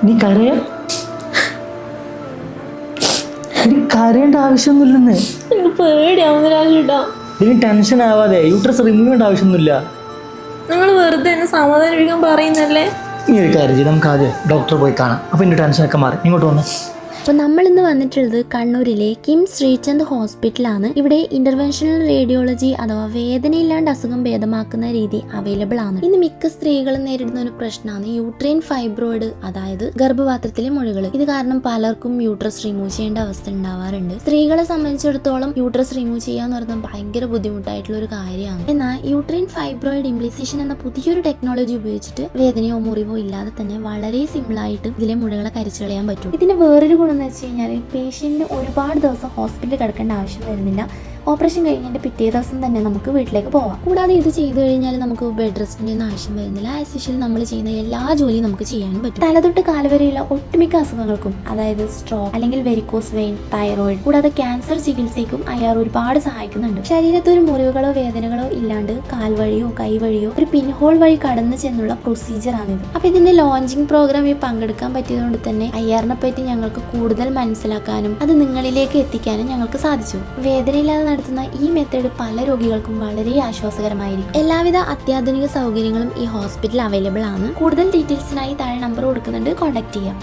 നീ കരയേണ്ട ആവശ്യമൊന്നുമില്ലെന്ന്. എനിക്ക് പേടിയാവുന്നില്ല. ഇനി ടെൻഷൻ ആവാതെ, യൂട്രസ് റിമൂവ് ചെയ്യേണ്ട ആവശ്യമൊന്നുമില്ല. നിങ്ങൾ വെറുതെ എന്നെ സമാധാനിപ്പിക്കാൻ പറയുന്നല്ലേ. നീ ഒരു കാര്യം ചെയ്ത് നമുക്ക് ആദ്യം ഡോക്ടറെ പോയി കാണാം. അപ്പം എൻ്റെ ടെൻഷനൊക്കെ മാറി. ഇങ്ങോട്ട് വന്ന്. അപ്പോൾ നമ്മളിന്ന് വന്നിട്ടുള്ളത് കണ്ണൂരിലെ കിം ശ്രീചന്ദ് ഹോസ്പിറ്റലാണ്. ഇവിടെ ഇന്റർവെൻഷണൽ റേഡിയോളജി അഥവാ വേദനയില്ലാണ്ട് അസുഖം ഭേദമാക്കുന്ന രീതി അവൈലബിൾ ആണ്. ഇന്ന് മിക്ക സ്ത്രീകളും നേരിടുന്ന ഒരു പ്രശ്നമാണ് യൂട്രൈൻ ഫൈബ്രോയിഡ്, അതായത് ഗർഭപാത്രത്തിലെ മുഴകൾ. ഇത് കാരണം പലർക്കും യൂട്രസ് റിമൂവ് ചെയ്യേണ്ട അവസ്ഥ ഉണ്ടാവാറുണ്ട്. സ്ത്രീകളെ സംബന്ധിച്ചിടത്തോളം യൂട്രസ് റിമൂവ് ചെയ്യാന്ന് പറയുന്നത് ഭയങ്കര ബുദ്ധിമുട്ടായിട്ടുള്ള ഒരു കാര്യമാണ്. എന്നാൽ യൂട്രൈൻ ഫൈബ്രോയിഡ് ഇംപ്ലിസേഷൻ എന്ന പുതിയൊരു ടെക്നോളജി ഉപയോഗിച്ചിട്ട് വേദനയോ മുറിവോ ഇല്ലാതെ തന്നെ വളരെ സിമ്പിൾ ആയിട്ട് ഇതിലെ മുഴകളെ കരിച്ചു കളയാൻ പറ്റും. ഇതിന് വേറൊരു എന്ന് വെച്ച് കഴിഞ്ഞാൽ പേഷ്യന്റിന് ഒരുപാട് ദിവസം ഹോസ്പിറ്റലിൽ കിടക്കേണ്ട ആവശ്യം വരുന്നില്ല. ഓപ്പറേഷൻ കഴിഞ്ഞതിന്റെ പിറ്റേ ദിവസം തന്നെ നമുക്ക് വീട്ടിലേക്ക് പോവാം. കൂടാതെ ഇത് ചെയ്തു കഴിഞ്ഞാൽ നമുക്ക് ബെഡ് റെസ്റ്റിന്റെ ഒന്നും ആവശ്യം വരുന്നില്ല. ആസ് യൂഷ്വൽ നമ്മൾ ചെയ്യുന്ന എല്ലാ ജോലിയും നമുക്ക് ചെയ്യാനും പറ്റും. തലതൊട്ട് കാലുവരെയുള്ള ഒട്ടുമിക്ക അസുഖങ്ങൾക്കും, അതായത് സ്ട്രോക്ക് അല്ലെങ്കിൽ വെരിക്കോസ് വെയിൻ, തൈറോയിഡ്, കൂടാതെ ക്യാൻസർ ചികിത്സയ്ക്കും അയാൾ ഒരുപാട് സഹായിക്കുന്നുണ്ട്. ശരീരത്തൊരു മുറിവുകളോ വേദനകളോ ഇല്ലാണ്ട് കാൽ വഴിയോ കൈ വഴിയോ ഒരു പിൻഹോൾ വഴി കടന്നു ചെന്നുള്ള പ്രൊസീജിയർ ആണിത്. അപ്പൊ ഇതിന്റെ ലോഞ്ചിങ് പ്രോഗ്രാമിൽ പങ്കെടുക്കാൻ പറ്റിയതുകൊണ്ട് തന്നെ അയ്യാറിനെ പറ്റി ഞങ്ങൾക്ക് കൂടുതൽ മനസ്സിലാക്കാനും അത് നിങ്ങളിലേക്ക് എത്തിക്കാനും ഞങ്ങൾക്ക് സാധിച്ചു. വേദനയില്ലാതെ നടത്തുന്ന ഈ മെത്തേഡ് പല രോഗികൾക്കും വളരെ ആശ്വാസകരമായിരിക്കും. എല്ലാവിധ അത്യാധുനിക സൗകര്യങ്ങളും ഈ ഹോസ്പിറ്റലിൽ അവൈലബിൾ ആണ്. കൂടുതൽ ഡീറ്റെയിൽസിനായി താഴെ നമ്പർ കൊടുക്കുന്നുണ്ട്, കോൺടാക്ട് ചെയ്യാം.